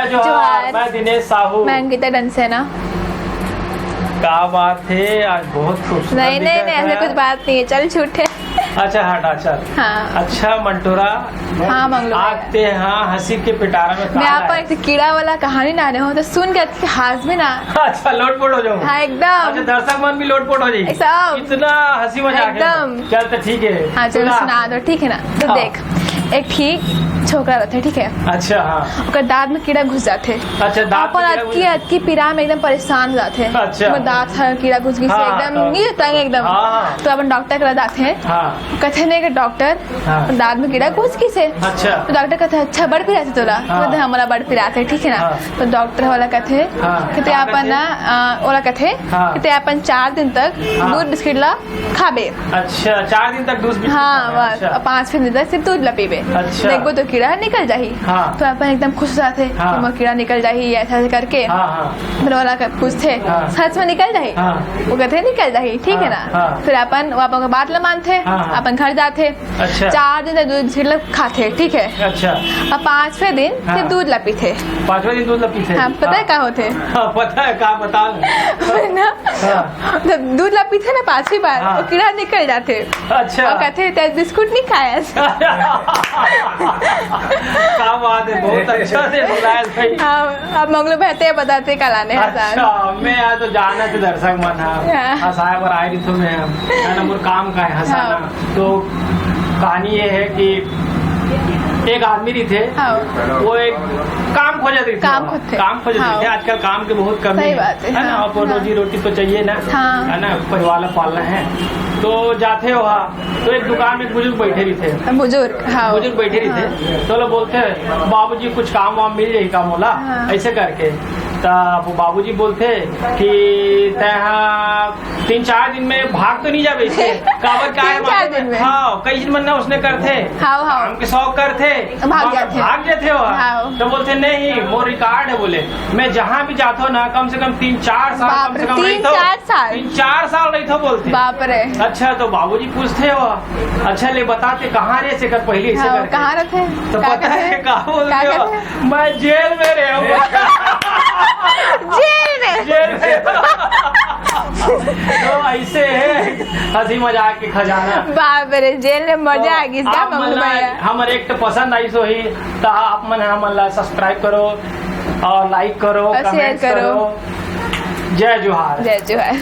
जय जोहार। मैं दिनेश साहू। मैं अंकिता डनसेना। क्या बात है, आज बहुत खूबसूरत। नहीं ऐसे कुछ बात नहीं है, चल झूठे। अच्छा हटा चल। हाँ। अच्छा मंटोरा। हाँ मंगलू आते हाँ हंसी के पिटारा में मैं आप पर कीड़ा वाला कहानी डाले हो तो सुन के हाथ में ना। अच्छा लोटपोट हो जाऊँ। हाँ एकदम। अच्छा दर्शक मन भी लोटपोट हो जाएगी। सब इतना हंसी मजाक एकदम। चल तो ठीक है। हाँ चलो सुना दो, ठीक है ना। तो देख एक ठीक छोकरा रहते, ठीक है। अच्छा हाँ। ओकर दांत में कीड़ा घुस जाते। अच्छा दांत अपन अटकी पीड़ा में एकदम परेशान हो जाते। अच्छा दांत है कीड़ा घुस घुस एकदम नहीं तंग एकदम। तो अपन डॉक्टर करा जाते हैं। कहते नहीं कि डॉक्टर दांत में कीड़ा घुस किसे। अच्छा तो डॉक्टर कहते अच्छा बड़ पिराते तोरा। कहते हमारा बड़ पिराते, ठीक है ना। तो डॉक्टर वाला कहते अपन ना ओला कहते अपन 4 दिन तक दूध बिस्किट ला खाबे। अच्छा 4 दिन तक दूध बिस्किट। हाँ बस 5 दिन तक सिर्फ दूध ला पीबे। अच्छा। देखो तो कीड़ा निकल जाही। तो अपन एकदम खुश हो जाते कि कीड़ा निकल जाही ऐसा करके। फिर वाला पूछते सच में निकल जाही। वो कहते निकल जाही, ठीक है ना। फिर अपन बात ला मानते, अपन घर जाते। 4 दिन तक दूध बिस्किट खाते, ठीक है। अच्छा। अब 5वें दिन सिर्फ दूध ला पीते। 5वें दिन दूध ला पीते। हाँ पता है क्या होते। पता है क्या बता ना। जब दूध ला पीते ना 5वीं बार वो कीड़ा निकल जाते। अच्छा। और कहते बिस्कुट नहीं खाया। क्या बात है, बहुत अच्छा से बुलाया भाई। हाँ अब मंगलू बहते बताते कल आने। अच्छा मैं यहाँ तो जाना तो दर्शक मन है हंसाया पर आए तो मैं है ना मोर काम का है हंसाना। तो कहानी ये है कि एक आदमी भी थे। वो एक काम खोजते थे। काम खोजते थे। आजकल काम के बहुत कमी है ना। आपको रोजी रोटी तो चाहिए ना, है ना, परिवार पालना है। तो जाते वहाँ तो एक दुकान में बुजुर्ग बैठे भी थे। बुजुर्ग बैठे भी थे। तो लोग बोलते बाबूजी कुछ काम वाम मिल जाए काम होला ऐसे करके। तब बाबूजी बोलते कि 3-4 दिन में भाग तो नहीं जाबे इसे काबर का है। हाँ कई दिन मन्ना उसने करते काम के शौक करते भाग जाते हो। तो बोलते नहीं वो रिकॉर्ड है, बोले मैं जहाँ भी जाता हूँ ना कम से कम 3-4 साल कम से कम 3-4 साल रही था बोलते। बाप रे। अच्छा तो बाबूजी पूछते हो अच्छा ले बताते कहाँ रहे से कर पहले ऐसे कर कहाँ रहते। तो पता है कहाँ बोलते हो मैं जेल में रहा। जेल में। तो ऐसे है हंसी मजाक के खजाना। बाप रे जेल में मजा आ गई। हमारे एक तो पसंद आई सो ही तो आप मन हमला सब्सक्राइब करो और लाइक करो, कमेंट करो। जय जोहार। जय जोहार।